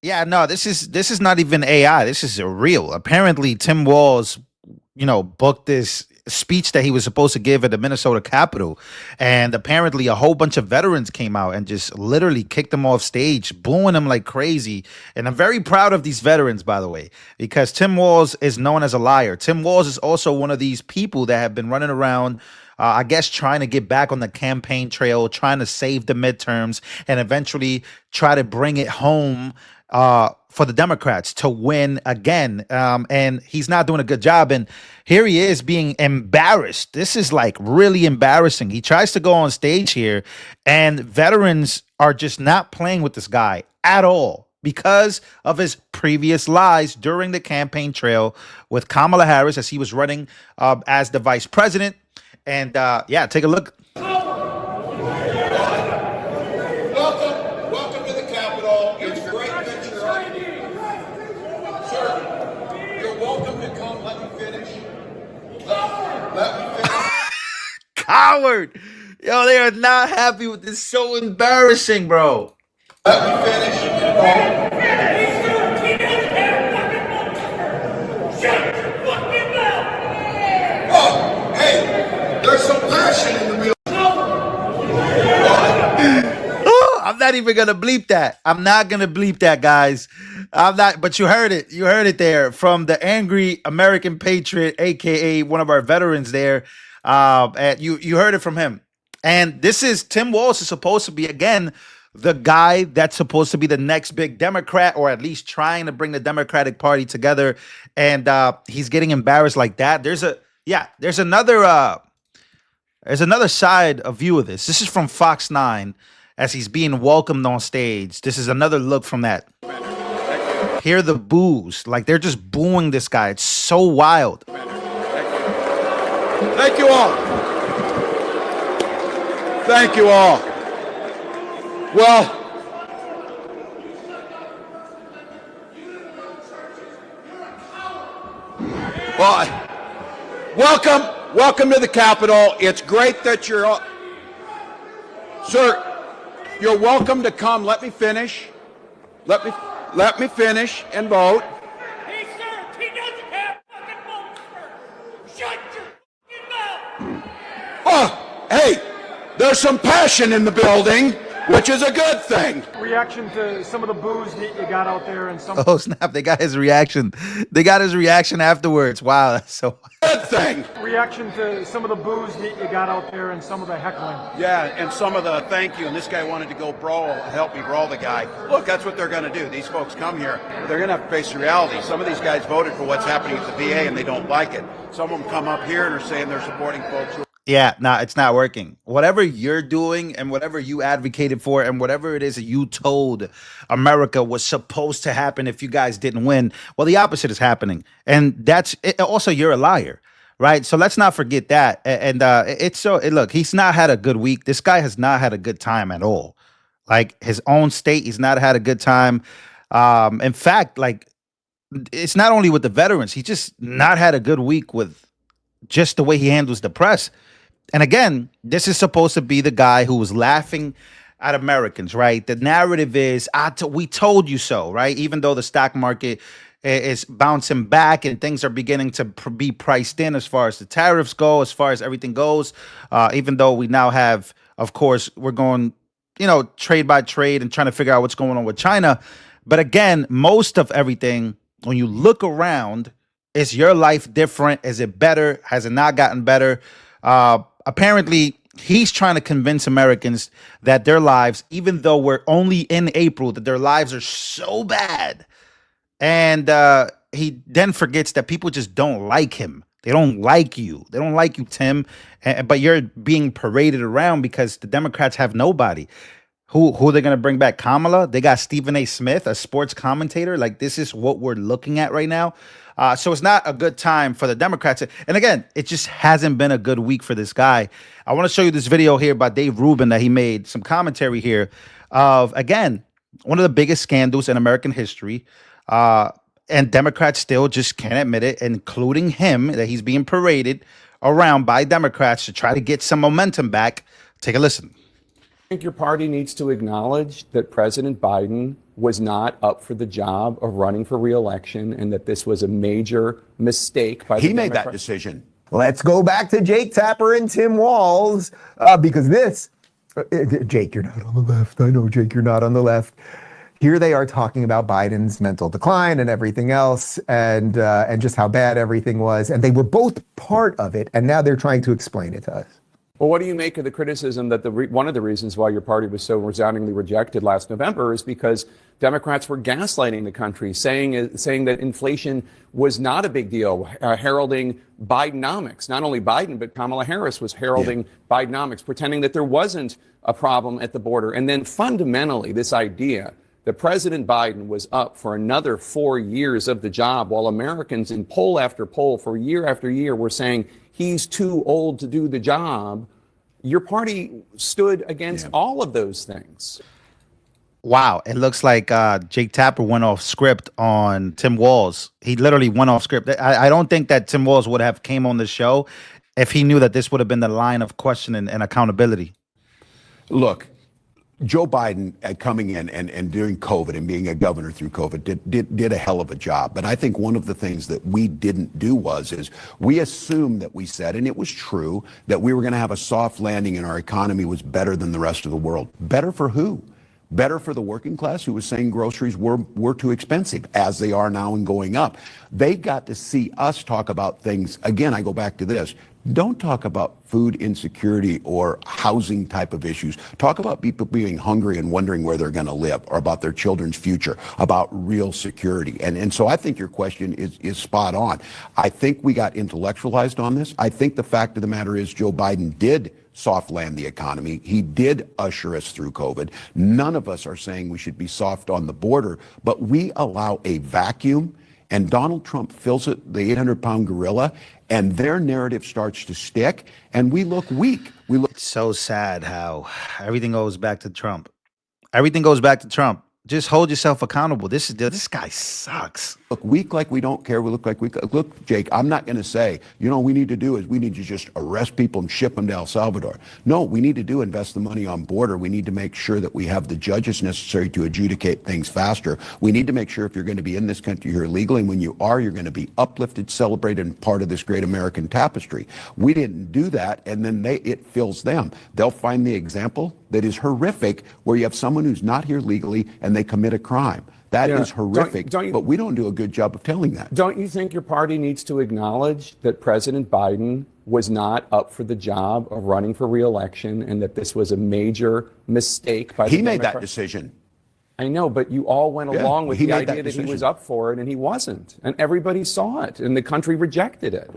Yeah, no, this is not even AI. This is real. Apparently, Tim Walz, booked this speech that he was supposed to give at the Minnesota Capitol, and apparently a whole bunch of veterans came out and just literally kicked him off stage, booing him like crazy. And I'm very proud of these veterans, by the way, because Tim Walz is known as a liar. Tim Walz is also one of these people that have been running around. I guess trying to get back on the campaign trail, trying to save the midterms, and eventually try to bring it home for the Democrats to win again. And he's not doing a good job. And here he is being embarrassed. This is like really embarrassing. He tries to go on stage here, and veterans are just not playing with this guy at all because of his previous lies during the campaign trail with Kamala Harris as he was running as the vice president. And yeah, take a look. Welcome to the Capitol. It's great that you're up. Sir, you're welcome to come. Let me finish. Let me finish. Coward. Yo, they are not happy with this. So embarrassing, bro. Let me finish. Oh, hey, there's some passion in the middle. Oh, I'm not even gonna bleep that. I'm not gonna bleep that, guys. I'm not. But you heard it. You heard it there from the angry American patriot, aka one of our veterans there. And you heard it from him. And this is Tim Walz is supposed to be again the guy that's supposed to be the next big Democrat, or at least trying to bring the Democratic Party together. And he's getting embarrassed like that. There's another side of view of this. This is from Fox 9 as he's being welcomed on stage. This is another look from that. Hear the boos. Like they're just booing this guy. It's so wild. Thank you all. Thank you all. Well, welcome to the Capitol. It's great that you're all. Sir, you're welcome to come. Let me finish. Let me finish and vote. Hey, sir, he doesn't have fucking votes, sir. Shut your fucking mouth. Oh, hey, there's some passion in the building, which is a good thing. Reaction to some of the boos that you got out there and some. Oh snap! They got his reaction. They got his reaction afterwards. Wow, that's so. Good thing. Reaction to some of the boos that you got out there and some of the heckling. Yeah, and some of the thank you, and this guy wanted to go brawl, help me brawl the guy. Look, that's what they're going to do. These folks come here, they're going to have to face the reality. Some of these guys voted for what's happening at the VA, and they don't like it. Some of them come up here and are saying they're supporting folks who. Yeah, no, it's not working. Whatever you're doing and whatever you advocated for and whatever it is that you told America was supposed to happen if you guys didn't win, well, the opposite is happening. And that's it, also you're a liar, right? So let's not forget that. And it's so look, he's not had a good week. This guy has not had a good time at all. Like his own state, he's not had a good time. In fact, like it's not only with the veterans, he's just not had a good week with just the way he handles the press. And again, this is supposed to be the guy who was laughing at Americans, right? The narrative is, we told you so, right? Even though the stock market is bouncing back and things are beginning to be priced in as far as the tariffs go, as far as everything goes, even though we now have, of course, we're going, trade by trade and trying to figure out what's going on with China. But again, most of everything, when you look around, is your life different? Is it better? Has it not gotten better? Apparently, he's trying to convince Americans that their lives, even though we're only in April, that their lives are so bad. And he then forgets that people just don't like him. They don't like you. They don't like you, Tim. But you're being paraded around because the Democrats have nobody. Who are they going to bring back? Kamala? They got Stephen A. Smith, a sports commentator. Like, this is what we're looking at right now. So it's not a good time for the Democrats. And again, it just hasn't been a good week for this guy. I want to show you this video here by Dave Rubin that he made some commentary here of, again, one of the biggest scandals in American history. And Democrats still just can't admit it, including him, that he's being paraded around by Democrats to try to get some momentum back. Take a listen. I think your party needs to acknowledge that President Biden was not up for the job of running for re-election, and that this was a major mistake by the He made that Democrats. decision. Let's go back to Jake Tapper and Tim Walz, because this, Jake, you're not on the left. I know, Jake, you're not on the left. Here they are talking about Biden's mental decline and everything else, and just how bad everything was. And they were both part of it, and now they're trying to explain it to us. Well, what do you make of the criticism that one of the reasons why your party was so resoundingly rejected last November is because Democrats were gaslighting the country, saying that inflation was not a big deal, heralding Bidenomics. Not only Biden, but Kamala Harris was heralding Bidenomics, pretending that there wasn't a problem at the border. And then fundamentally, this idea that President Biden was up for another 4 years of the job, while Americans in poll after poll for year after year were saying he's too old to do the job. Your party stood against all of those things. Wow, it looks like Jake Tapper went off script on Tim Walz. He literally went off script. I don't think that Tim Walz would have came on the show if he knew that this would have been the line of questioning and accountability. Look, Joe Biden coming in and during COVID and being a governor through COVID did a hell of a job. But I think one of the things that we didn't do is we assumed that we said, and it was true, that we were going to have a soft landing and our economy was better than the rest of the world. Better for who? Better for the working class who was saying groceries were too expensive, as they are now and going up. They got to see us talk about things. Again, I go back to this. Don't talk about food insecurity or housing type of issues. Talk about people being hungry and wondering where they're going to live, or about their children's future, about real security. And so I think your question is spot on. I think we got intellectualized on this. I think the fact of the matter is Joe Biden did soft land the economy. He did usher us through COVID. None of us are saying we should be soft on the border, but we allow a vacuum, and Donald Trump fills it, the 800-pound gorilla, and their narrative starts to stick, and we look weak. It's so sad how everything goes back to Trump. Everything goes back to Trump. Just hold yourself accountable. This guy sucks. Look weak like we don't care. We look like we look, Jake. I'm not going to say, we need to do is we need to just arrest people and ship them to El Salvador. No, we need to invest the money on border. We need to make sure that we have the judges necessary to adjudicate things faster. We need to make sure if you're going to be in this country, you're legal, and when you are, you're going to be uplifted, celebrated, and part of this great American tapestry. We didn't do that, and then it fills them. They'll find the example that is horrific, where you have someone who's not here legally and they commit a crime. That is horrific, but we don't do a good job of telling that. Don't you think your party needs to acknowledge that President Biden was not up for the job of running for re-election, and that this was a major mistake by the Democrats? He made that decision. I know, but you all went along with the idea that he was up for it, and he wasn't. And everybody saw it, and the country rejected it.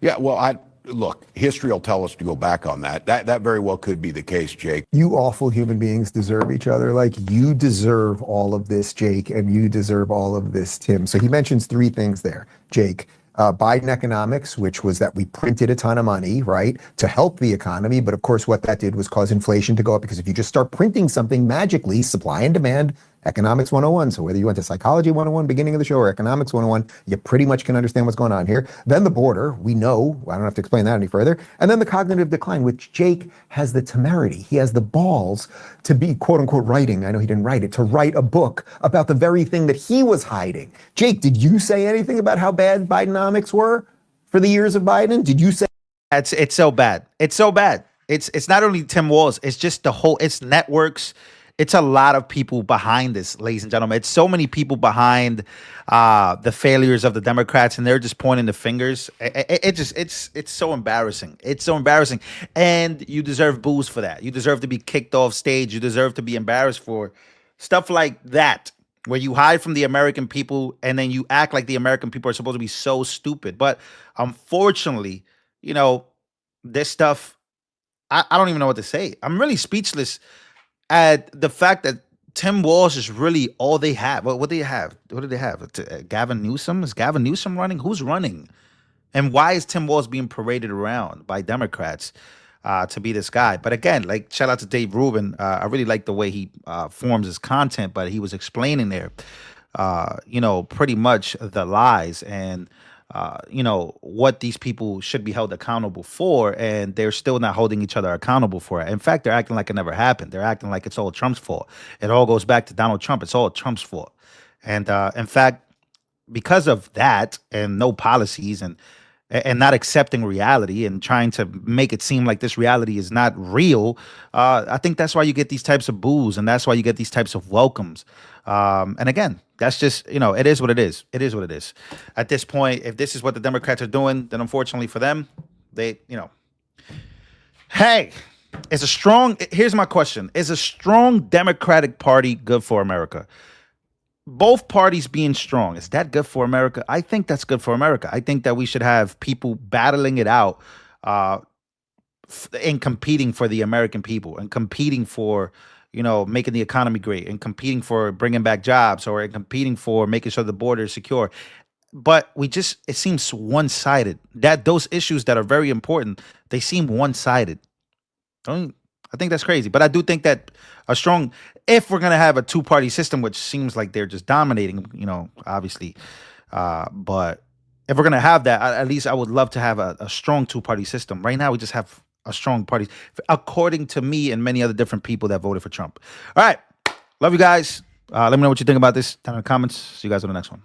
Yeah, well, look, history will tell us to go back on that. That very well could be the case, Jake. You awful human beings deserve each other. Like, you deserve all of this, Jake, and you deserve all of this, Tim. So he mentions three things there, Jake. Biden economics, which was that we printed a ton of money, right, to help the economy. But of course, what that did was cause inflation to go up, because if you just start printing something magically, supply and demand, economics 101. So whether you went to psychology 101, beginning of the show, or economics 101, you pretty much can understand what's going on here. Then the border, we know, I don't have to explain that any further. And then the cognitive decline, which Jake has the temerity, he has the balls to be, quote unquote, writing, I know he didn't write it, to write a book about the very thing that he was hiding. Jake, did you say anything about how bad Bidenomics were for the years of Biden? Did you say? It's so bad. It's so bad. It's not only Tim Walz, it's just it's networks. It's a lot of people behind this, ladies and gentlemen. It's so many people behind the failures of the Democrats, and they're just pointing the fingers. It's so embarrassing. It's so embarrassing. And you deserve booze for that. You deserve to be kicked off stage. You deserve to be embarrassed for stuff like that, where you hide from the American people and then you act like the American people are supposed to be so stupid. But unfortunately, this stuff, I don't even know what to say. I'm really speechless at the fact that Tim Walz is really all they have. What do they have? What do they have? Gavin Newsom? Is Gavin Newsom running? Who's running? And why is Tim Walz being paraded around by Democrats to be this guy? But again, like, shout out to Dave Rubin. I really like the way he forms his content, but he was explaining there, pretty much the lies and what these people should be held accountable for, and they're still not holding each other accountable for it. In fact, they're acting like it never happened. They're acting like it's all Trump's fault. It all goes back to Donald Trump. It's all Trump's fault. And in fact, because of that and no policies and not accepting reality and trying to make it seem like this reality is not real, I think that's why you get these types of boos, and that's why you get these types of welcomes. And again, that's just, it is what it is. It is what it is. At this point, if this is what the Democrats are doing, then unfortunately for them, hey, here's my question. Is a strong Democratic Party good for America? Both parties being strong, is that good for America? I think that's good for America. I think that we should have people battling it out and competing for the American people and competing for, making the economy great and competing for bringing back jobs or competing for making sure the border is secure. But it seems one-sided. That those issues that are very important, they seem one-sided. I think that's crazy. But I do think that if we're going to have a two-party system, which seems like they're just dominating, obviously. But if we're going to have that, at least I would love to have a strong two-party system. Right now, we just have a strong party, according to me and many other different people that voted for Trump. All right. Love you guys. Let me know what you think about this down in the comments. See you guys on the next one.